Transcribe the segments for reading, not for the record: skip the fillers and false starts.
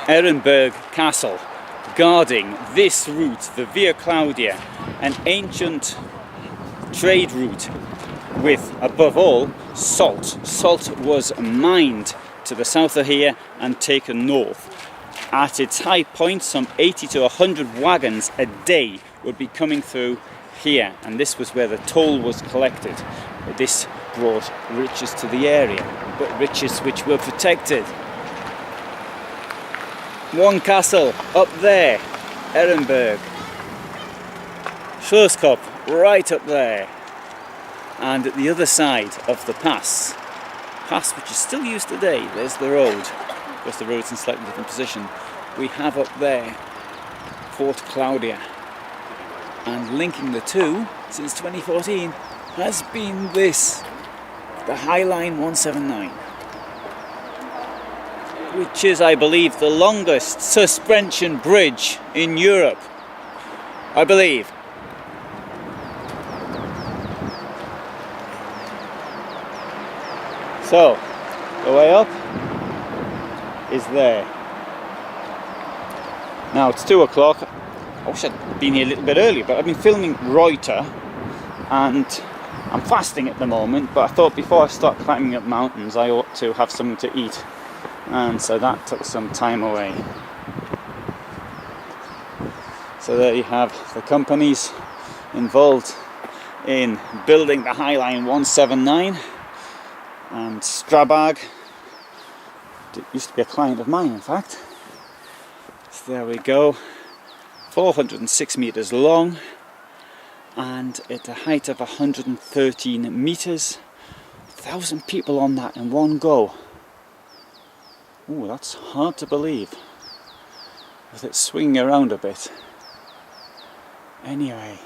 Ehrenberg Castle, guarding this route, the Via Claudia, an ancient trade route with, above all, salt. Salt was mined to the south of here and taken north. At its high point, some 80 to 100 wagons a day would be coming through here, and this was where the toll was collected. This brought riches to the area, but riches which were protected. One castle up there, Ehrenberg. Schlosskopf right up there. And at the other side of the pass which is still used today, there's the road. Of course the road's in slightly different position. We have up there Fort Claudia. And linking the two since 2014 has been this, the High Line 179. Which is, I believe, the longest suspension bridge in Europe. I believe. So, the way up is there. Now it's 2 o'clock. I wish I'd been here a little bit earlier, but I've been filming Reutte and I'm fasting at the moment, but I thought before I start climbing up mountains I ought to have something to eat. And so that took some time away. So there you have the companies involved in building the High Line 179, and Schlossberg used to be a client of mine, in fact. So there we go, 406 meters long and at a height of 113 meters, 1,000 people on that in one go. Ooh, that's hard to believe with it swinging around a bit. Anyway,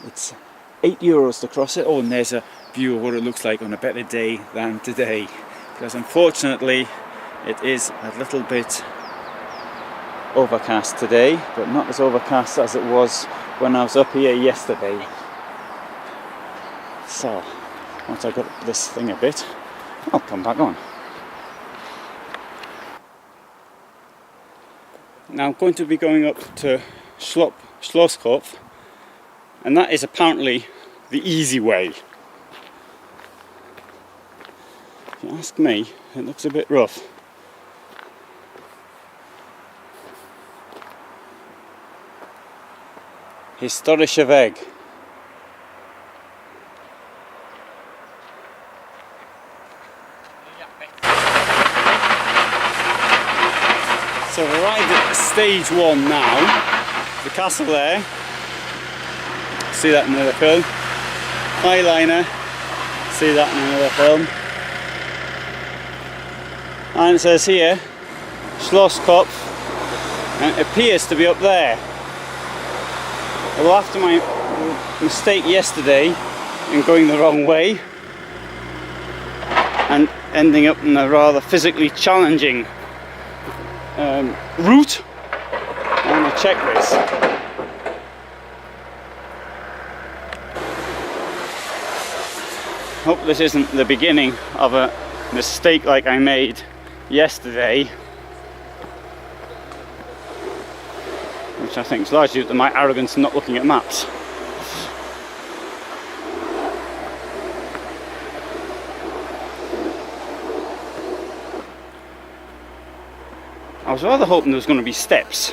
it's €8 to cross it. Oh, and there's a view of what it looks like on a better day than today, because unfortunately it is a little bit overcast today, but not as overcast as it was when I was up here yesterday. So once I got this thing a bit, I'll come back on. Now I'm going to be going up to Schlosskopf, and that is apparently the easy way. If you ask me, it looks a bit rough. Historische Weg. So we've arrived at stage 1 now. The castle there. See that in another film. Highliner. See that in another film. And it says here, Schlosskopf, and it appears to be up there. Well, after my mistake yesterday in going the wrong way and ending up in a rather physically challenging route, I'm going to check this. Hope this isn't the beginning of a mistake like I made yesterday, which I think is largely due to my arrogance in not looking at maps. I was rather hoping there was going to be steps.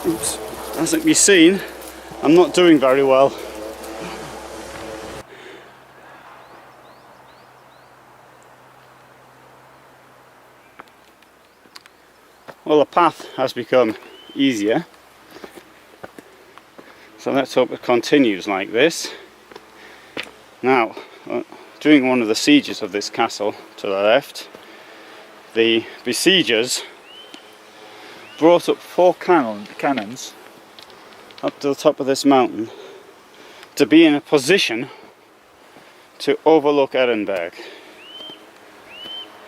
Oops, as it can be seen, I'm not doing very well. Well, the path has become easier, so let's hope it continues like this. Now, during one of the sieges of this castle to the left, the besiegers brought up 4 cannons up to the top of this mountain to be in a position to overlook Ehrenberg.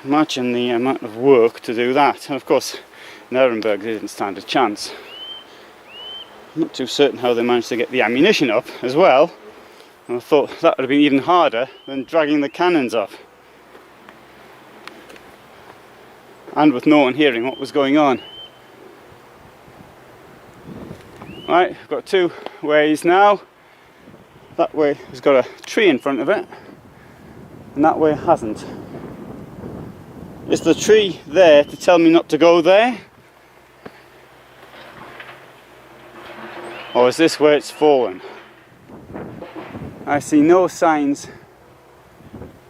Imagine the amount of work to do that, and of course in Ehrenberg they didn't stand a chance. I'm not too certain how they managed to get the ammunition up as well, And I thought that would have been even harder than dragging the cannons off. And with no one hearing what was going on. Right, I've got two ways now. That way has got a tree in front of it, and that way hasn't. Is the tree there to tell me not to go there? Or is this where it's fallen? I see no signs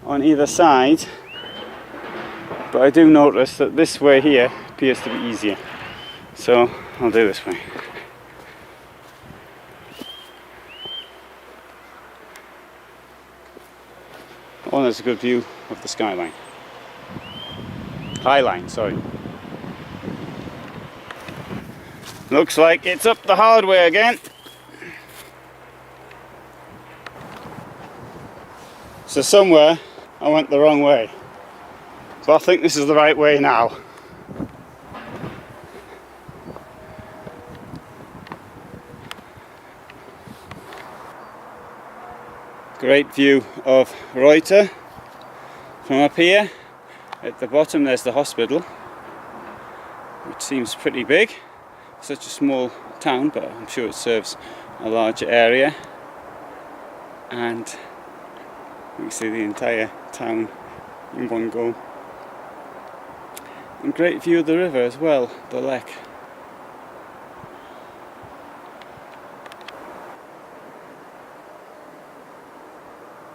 on either side, but I do notice that this way here appears to be easier. So I'll do this way. Oh, there's a good view of the skyline. Highline, sorry. Looks like it's up the hard way again. So somewhere I went the wrong way. But I think this is the right way now. Great view of Reutte from up here. At the bottom there's the hospital, which seems pretty big. Such a small town, but I'm sure it serves a larger area. And you can see the entire town in one go. And great view of the river as well, the Lech.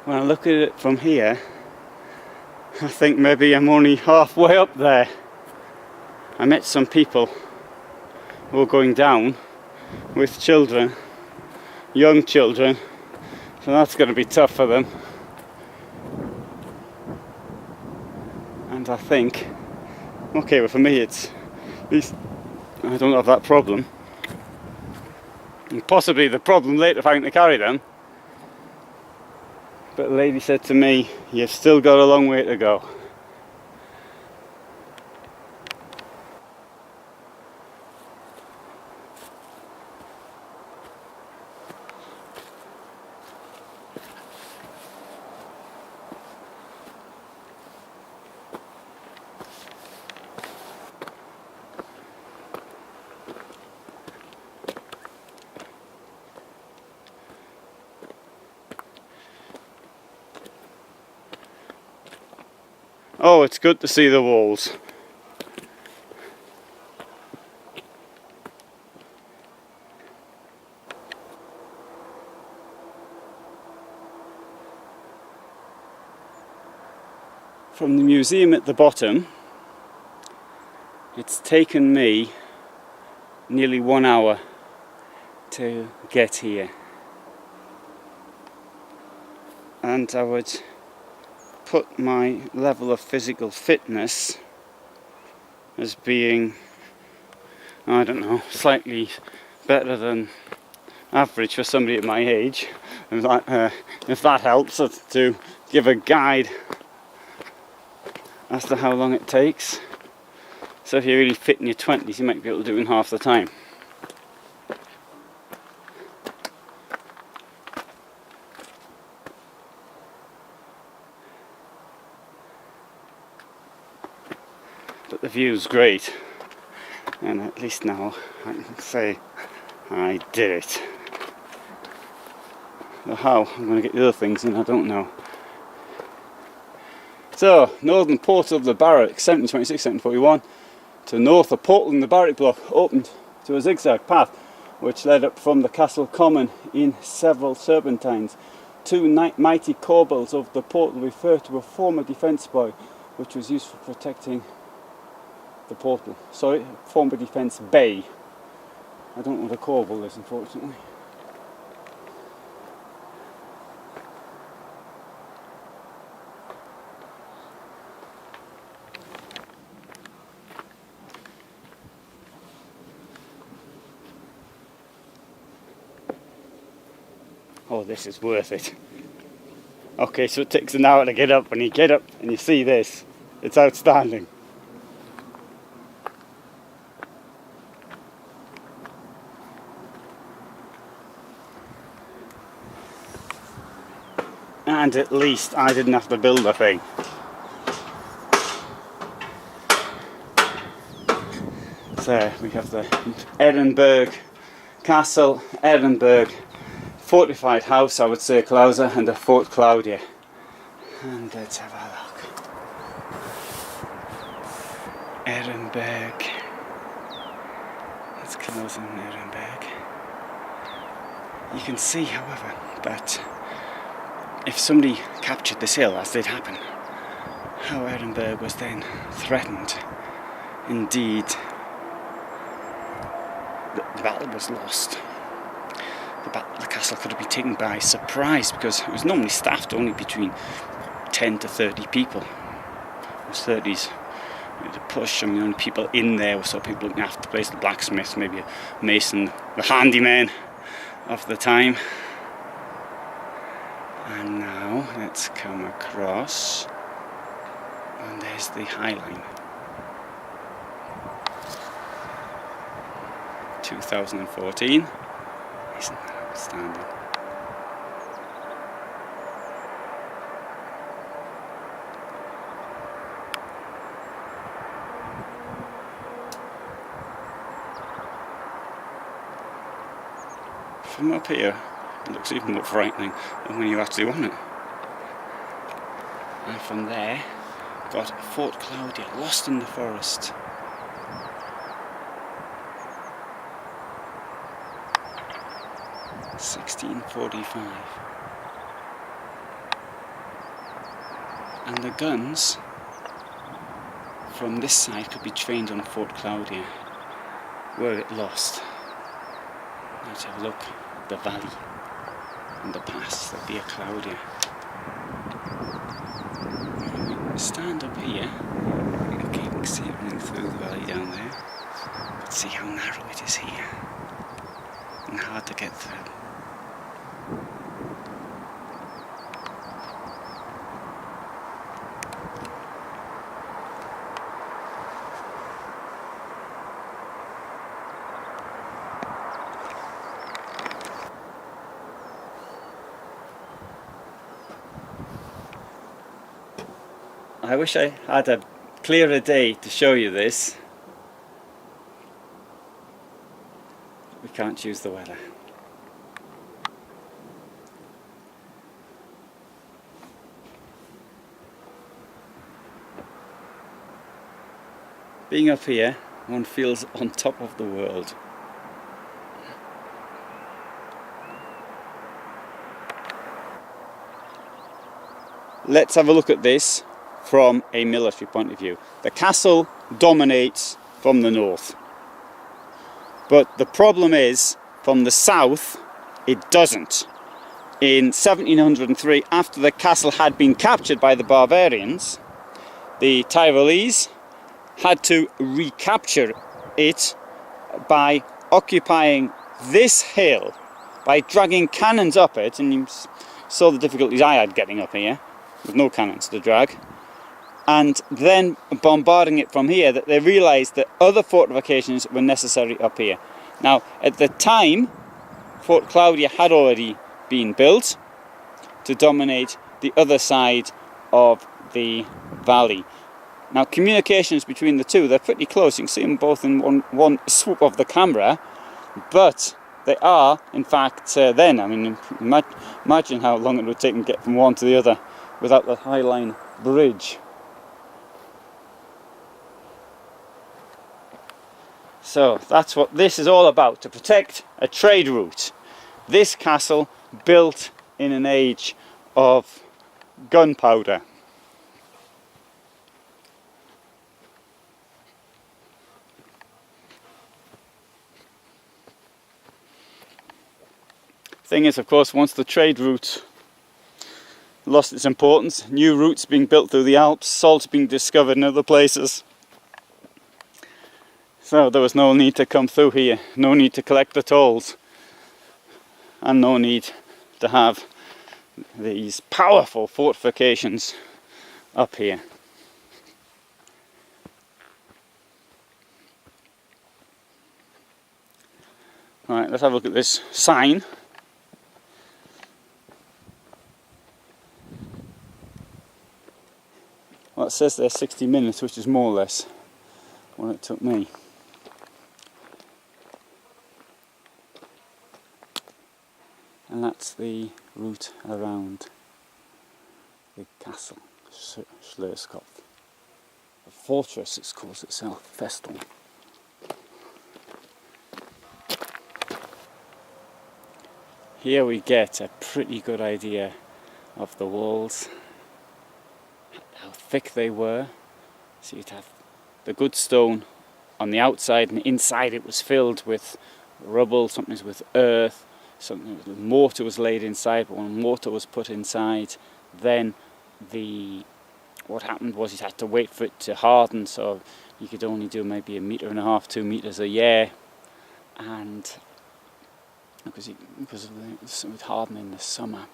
When I look at it from here, I think maybe I'm only halfway up there. I met some people who were going down with children, young children, so that's going to be tough for them. And I think, okay, well for me it's, at least I don't have that problem. And possibly the problem later having to carry them. But the lady said to me, you've still got a long way to go. Oh, it's good to see the walls. From the museum at the bottom, it's taken me nearly 1 hour to get here. And I would put my level of physical fitness as being, I don't know, slightly better than average for somebody at my age. If that helps to give a guide as to how long it takes. So if you're really fit in your 20s, you might be able to do it in half the time. But the view's great, and at least now I can say I did it. But how I'm going to get the other things in, I don't know. So, northern port of the barrack, 1726, 1741. To the north, a portal in the barrack block opened to a zigzag path which led up from the castle common in several serpentines. Two mighty corbels of the portal refer to a former defence buoy which was used for protecting the portal. Sorry, former defence bay. I don't know what a corbel is, unfortunately. Oh, this is worth it. Okay, so it takes an hour to get up. When you get up and you see this, it's outstanding. And at least I didn't have to build a thing. So we have the Ehrenberg Castle, Ehrenberg fortified house, I would say, Claudia, and the Fort Claudia. And let's have a look. Ehrenberg. Let's close on Ehrenberg. You can see, however, that if somebody captured this hill, as did happen, how Ehrenberg was then threatened. Indeed, the battle was lost. The castle could have been taken by surprise because it was normally staffed only between 10 to 30 people. Those 30s, the push, I mean, the only people in there were sort of people looking after the place, the blacksmith, maybe a mason, the handyman of the time. And now let's come across, and there's the High Line. 2014. Isn't that outstanding? From up here, it looks even more frightening than when you're actually on it. And from there, we've got Fort Claudia, lost in the forest. (1645). And the guns from this side could be trained on Fort Claudia, were it lost. Let's have a look at the valley and the pass, the Via Claudia. Stand up here. Okay, you can see it running through the valley down there. But see how narrow it is here and hard to get through. I wish I had a clearer day to show you this. We can't choose the weather. Being up here, one feels on top of the world. Let's have a look at this from a military point of view. The castle dominates from the north, but the problem is from the south it doesn't. In 1703, after the castle had been captured by the Bavarians, the Tyrolese had to recapture it by occupying this hill, by dragging cannons up it, and you saw the difficulties I had getting up here with no cannons to drag, and then bombarding it from here, that they realised that other fortifications were necessary up here. Now, at the time, Fort Claudia had already been built to dominate the other side of the valley. Now, communications between the two, they're pretty close. You can see them both in one swoop of the camera, but they are, in fact, then, I mean, imagine how long it would take to get from one to the other without the High Line bridge. So that's what this is all about, to protect a trade route. This castle built in an age of gunpowder. Thing is, of course, once the trade route lost its importance, new routes being built through the Alps, salt being discovered in other places. So there was no need to come through here, no need to collect the tolls, and no need to have these powerful fortifications up here. Right, let's have a look at this sign. Well, it says there 60 minutes, which is more or less what it took me. And that's the route around the castle, Schlosskopf. The fortress, it calls itself, Festung. Here we get a pretty good idea of the walls, how thick they were. So you'd have the good stone on the outside, and inside it was filled with rubble, sometimes with earth, sometimes with mortar was laid inside. But when mortar was put inside, then what happened was you had to wait for it to harden, so you could only do maybe 1.5 meters, 2 meters a year, and because it would harden in the summer.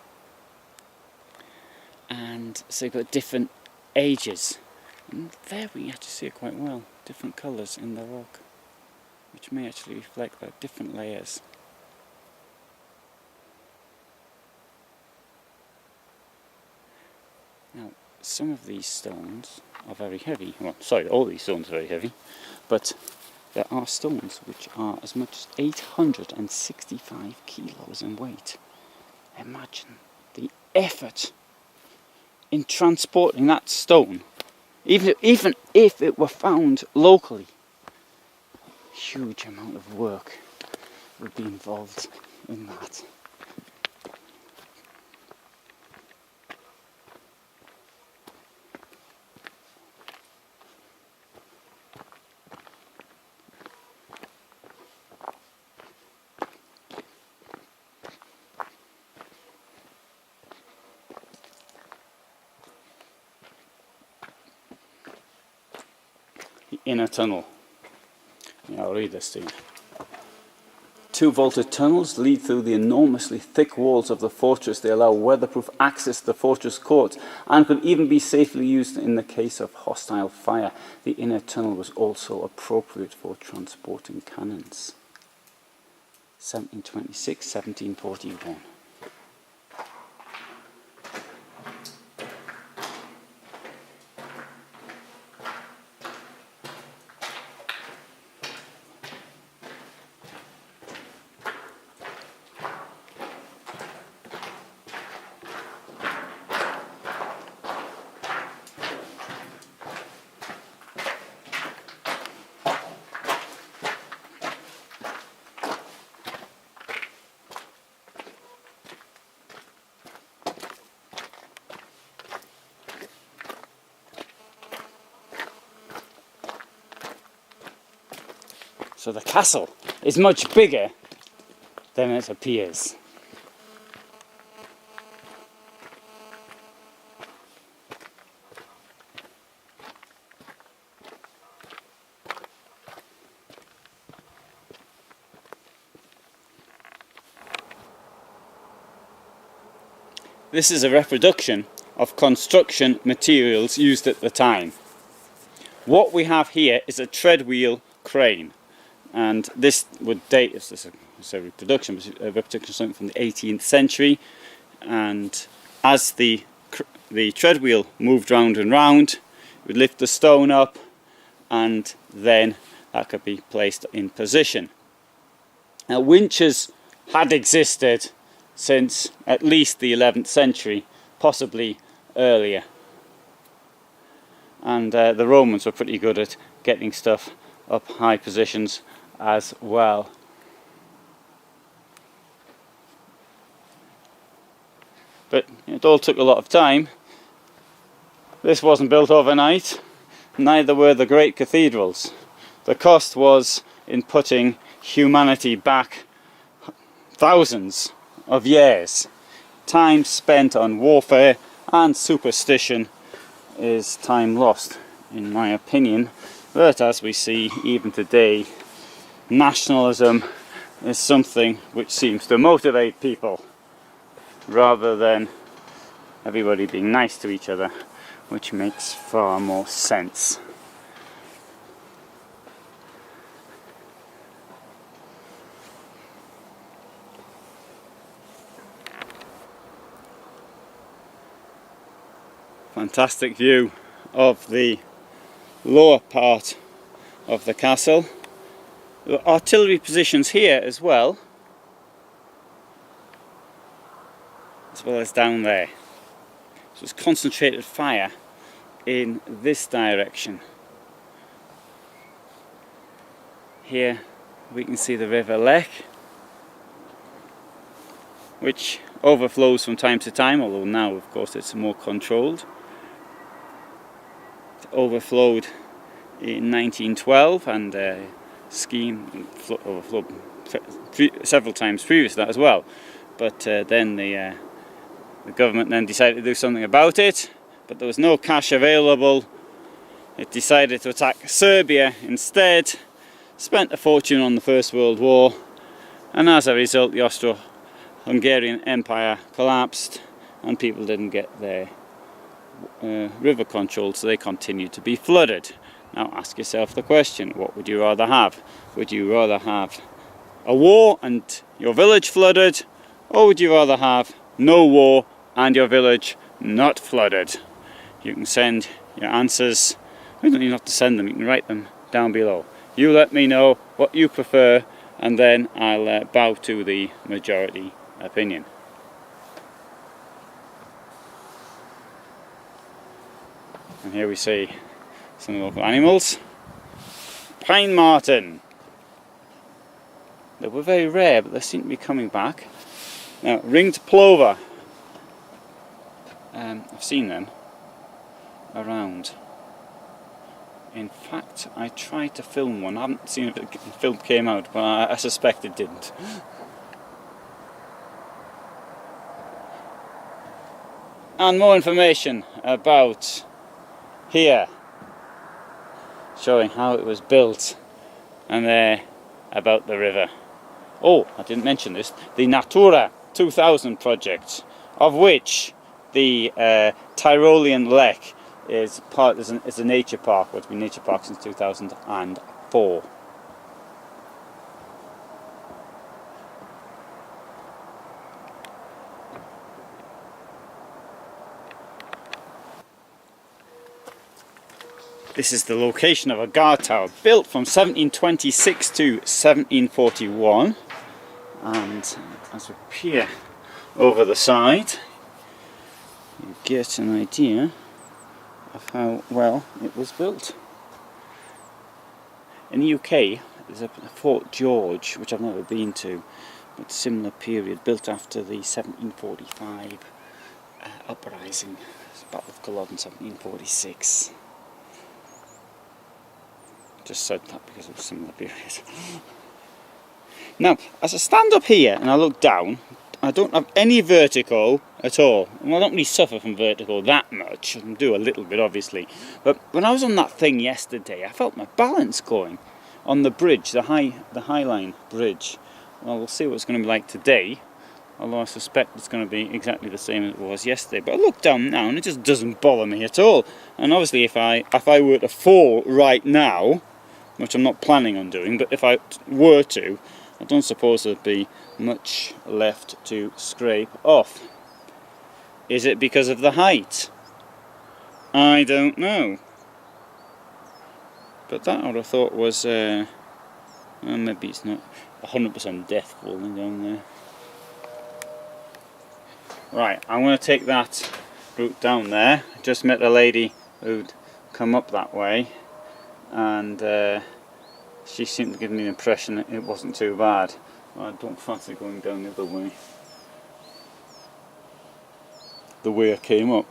And so you've got different ages, and there we actually see it quite well, different colours in the rock, which may actually reflect that, different layers. Now, some of these stones are very heavy. Well, sorry, all these stones are very heavy, but there are stones which are as much as 865 kilos in weight. Imagine the effort in transporting that stone, even if it were found locally. Huge amount of work would be involved in that. Inner tunnel. I'll read this to you. 2 vaulted tunnels lead through the enormously thick walls of the fortress. They allow weatherproof access to the fortress court and could even be safely used in the case of hostile fire. The inner tunnel was also appropriate for transporting cannons. 1726, 1741. So the castle is much bigger than it appears. This is a reproduction of construction materials used at the time. What we have here is a treadwheel crane. And this would date, it's a reproduction, but a reproduction of something from the 18th century. And as the treadwheel moved round and round, it would lift the stone up, and then that could be placed in position. Now, winches had existed since at least the 11th century, possibly earlier. And the Romans were pretty good at getting stuff up high positions as well. But it all took a lot of time. This wasn't built overnight, neither were the great cathedrals. The cost was in putting humanity back thousands of years. Time spent on warfare and superstition is time lost, in my opinion. But as we see even today, nationalism is something which seems to motivate people rather than everybody being nice to each other, which makes far more sense. Fantastic view of the lower part of the castle. There were artillery positions here as well as down there. So it's concentrated fire in this direction. Here we can see the river Lech, which overflows from time to time, although now of course it's more controlled. It overflowed in 1912 and overflowed several times previous to that as well. But then the government then decided to do something about it, but there was no cash available. It decided to attack Serbia instead, spent a fortune on the First World War, and as a result the Austro-Hungarian Empire collapsed and people didn't get their river controlled, so they continued to be flooded. Now ask yourself the question, what would you rather have? Would you rather have a war and your village flooded, or would you rather have no war and your village not flooded? You can send your answers, you don't even have to send them, you can write them down below. You let me know what you prefer, and then I'll bow to the majority opinion. And here we see some local animals. Pine marten. They were very rare, but they seem to be coming back. Now, ringed plover. I've seen them around. In fact, I tried to film one. I haven't seen if the film came out, but I suspect it didn't. And more information about here, showing how it was built, and there about the river. Oh, I didn't mention this, the Natura 2000 project, of which the Tyrolean Lech is a nature park, what's been nature park since 2004. This is the location of a guard tower built from 1726 to 1741, and as we peer over the side you get an idea of how well it was built. In the UK there's a Fort George, which I've never been to, but similar period, built after the 1745 uprising, Battle of Culloden in 1746. Just said that because of a similar period. Now, as I stand up here and I look down, I don't have any vertigo at all. Well, I don't really suffer from vertigo that much. I can do a little bit, obviously. But when I was on that thing yesterday, I felt my balance going on the bridge, the High Line bridge. Well, we'll see what it's going to be like today, although I suspect it's going to be exactly the same as it was yesterday. But I look down now and it just doesn't bother me at all. And obviously if I were to fall right now, which I'm not planning on doing, but if I were to, I don't suppose there'd be much left to scrape off. Is it because of the height? I don't know. But that I would have thought was, well, maybe it's not 100% death falling down there. Right, I'm going to take that route down there. I just met a lady who'd come up that way, and she seemed to give me the impression that it wasn't too bad. Well, I don't fancy going down the other way, the way I came up.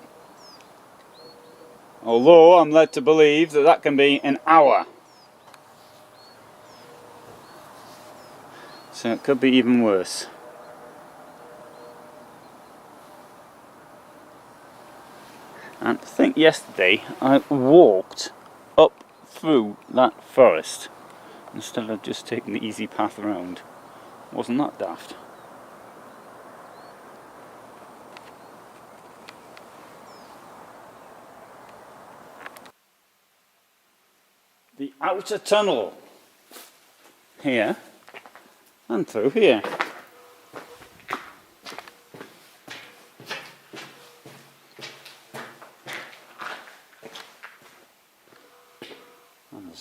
Although I'm led to believe that that can be an hour. So it could be even worse. And I think yesterday I walked up through that forest instead of just taking the easy path around. Wasn't that daft? The outer tunnel here and through here.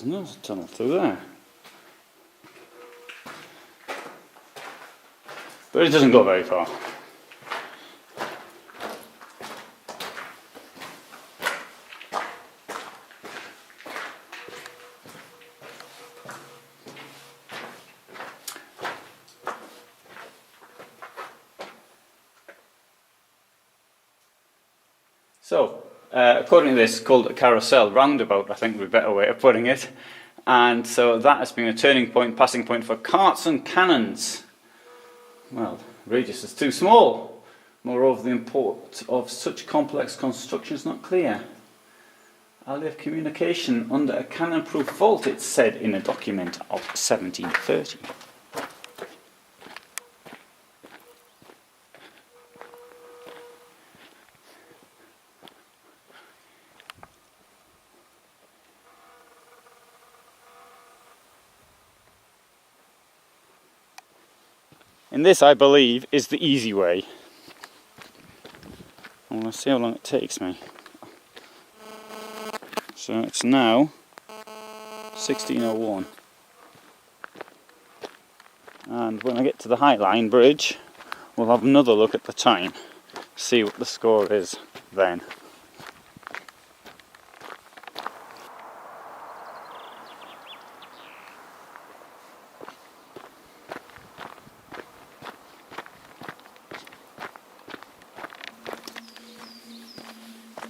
There's another tunnel through there. But it doesn't go very far. So, according to this, called a Carousel Roundabout, I think would be a better way of putting it. And so that has been a turning point, passing point for carts and cannons. Well, radius is too small. Moreover, the import of such complex construction is not clear. I'll leave communication under a cannon-proof vault, it said in a document of 1730. And this, I believe, is the easy way. I want to see how long it takes me. So it's now 16:01. And when I get to the High Line Bridge, we'll have another look at the time. See what the score is then.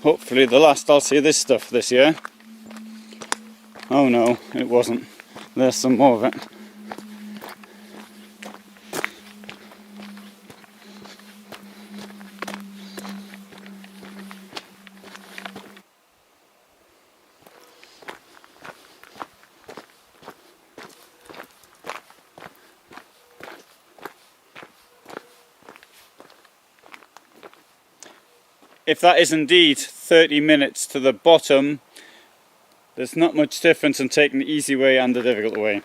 Hopefully the last I'll see this stuff this year. Oh no, it wasn't. There's some more of it. If that is indeed 30 minutes to the bottom, there's not much difference in taking the easy way and the difficult way.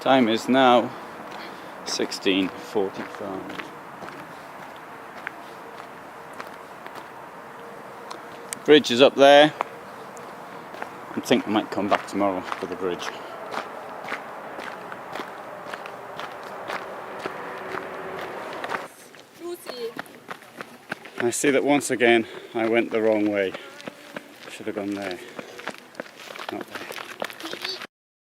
Time is now 16:45. Bridge is up there. I think I might come back tomorrow for the bridge. I see that once again I went the wrong way. I should have gone there.